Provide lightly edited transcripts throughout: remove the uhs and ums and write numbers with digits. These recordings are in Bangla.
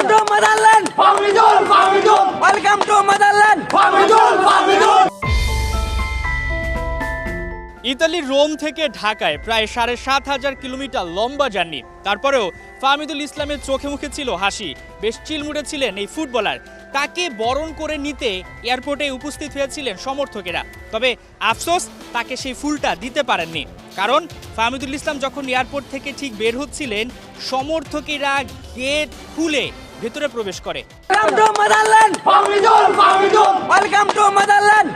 Welcome to Motherland. Welcome to Motherland. ইতালির রোম থেকে ঢাকায় প্রায় ৭,৫০০ কিলোমিটার লম্বা জার্নি। তারপরেও ফাহমিদুল ইসলামের চোখে মুখে ছিল হাসি। বেশ চিলমুড়ে ছিলেন এই ফুটবলার। তাকে বরণ করে নিতে এয়ারপোর্টে উপস্থিত হয়েছিলেন সমর্থকেরা। তবে আফসোস, তাকে সেই ফুলটা দিতে পারেননি। কারণ ফাহমিদুল ইসলাম যখন এয়ারপোর্ট থেকে ঠিক বের হচ্ছিলেন, সমর্থকেরা গেট খুলে ভেতরে প্রবেশ করে। Welcome to Motherland. Welcome to Motherland.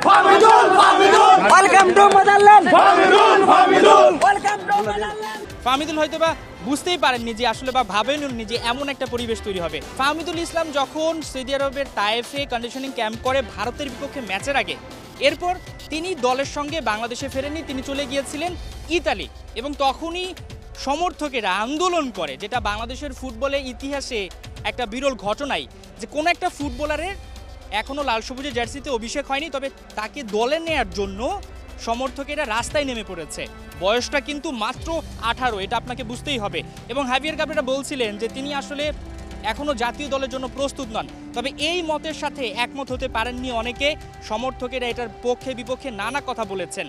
Welcome to Motherland. Welcome to Motherland. Fahmidul হয়তোবা বুঝতেই পারেননি যে আসলে বা ভাবেননি যে এমন একটা পরিবেশ তৈরি হবে। ফাহমিদুল ইসলাম যখন সৌদি আরবের তায়েফে কন্ডিশনিং ক্যাম্প করে ভারতের বিপক্ষে ম্যাচের আগে, এরপর তিনি দলের সঙ্গে বাংলাদেশে ফেরেননি, তিনি চলে গিয়েছিলেন ইতালি। এবং তখনই সমর্থকেরা আন্দোলন করে, যেটা বাংলাদেশের ফুটবলের ইতিহাসে একটা বিরল ঘটনাই, যে কোনো একটা ফুটবলারের এখনও লাল সবুজের জার্সিতে অভিষেক হয়নি, তবে তাকে দলে নেয়ার জন্য সমর্থকেরা রাস্তায় নেমে পড়েছে। বয়সটা কিন্তু মাত্র 18, এটা আপনাকে বুঝতেই হবে। এবং হাভিয়ার কাবরেরা বলছিলেন যে তিনি আসলে এখনও জাতীয় দলের জন্য প্রস্তুত নন। তবে এই মতের সাথে একমত হতে পারেননি অনেকে। সমর্থকেরা এটার পক্ষে বিপক্ষে নানা কথা বলেছেন।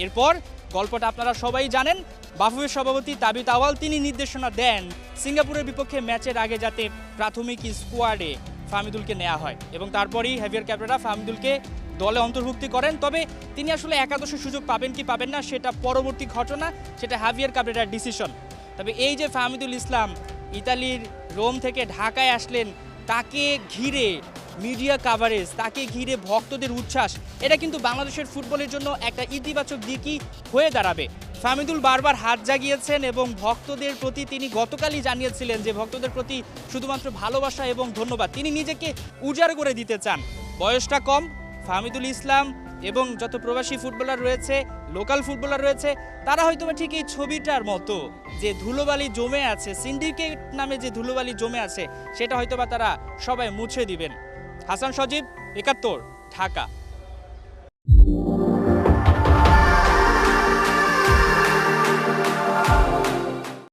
এরপর গল্পটা আপনারা সবাই জানেন। বাফুফের সভাপতি তাবিত আওয়াল তিনি নির্দেশনা দেন সিঙ্গাপুরের বিপক্ষে ম্যাচের আগে যাতে প্রাথমিক স্কোয়াডে ফাহমিদুলকে নেওয়া হয়, এবং তারপরই হাভিয়ার কাবরেরা ফাহমিদুলকে দলে অন্তর্ভুক্তি করেন। তবে তিনি আসলে একাদশের সুযোগ পাবেন কি পাবেন না সেটা পরবর্তী ঘটনা, সেটা হাভিয়ার কাবরেরার ডিসিশন। তবে এই যে ফাহমিদুল ইসলাম ইতালির রোম থেকে ঢাকায় আসলেন, তাকে ঘিরে মিডিয়া কাভারেজ, তাকে ঘিরে ভক্তদের উচ্ছ্বাস, এটা কিন্তু বাংলাদেশের ফুটবলের জন্য একটা ইতিবাচক দিকই হয়ে দাঁড়াবে। ফাহমিদুল বারবার হাত জাগিয়েছেন এবং ভক্তদের প্রতি তিনি গতকালই জানিয়েছিলেন যে ভক্তদের প্রতি শুধুমাত্র ভালোবাসা এবং ধন্যবাদ। তিনি নিজেকে উজাড় করে দিতে চান। বয়সটা কম, ফাহমিদুল ইসলাম এবং যত প্রবাসী ফুটবলার রয়েছে, লোকাল ফুটবলার রয়েছে, তারা হয়তো ঠিক এই ছবিটার মতো যে ধুলোবালি জমে আছে, সিন্ডিকেট নামে যে ধুলোবালি জমে আছে, সেটা হয়তোবা তারা সবাই মুছে দিবেন। হাসান সজীব, ৭১, ঢাকা।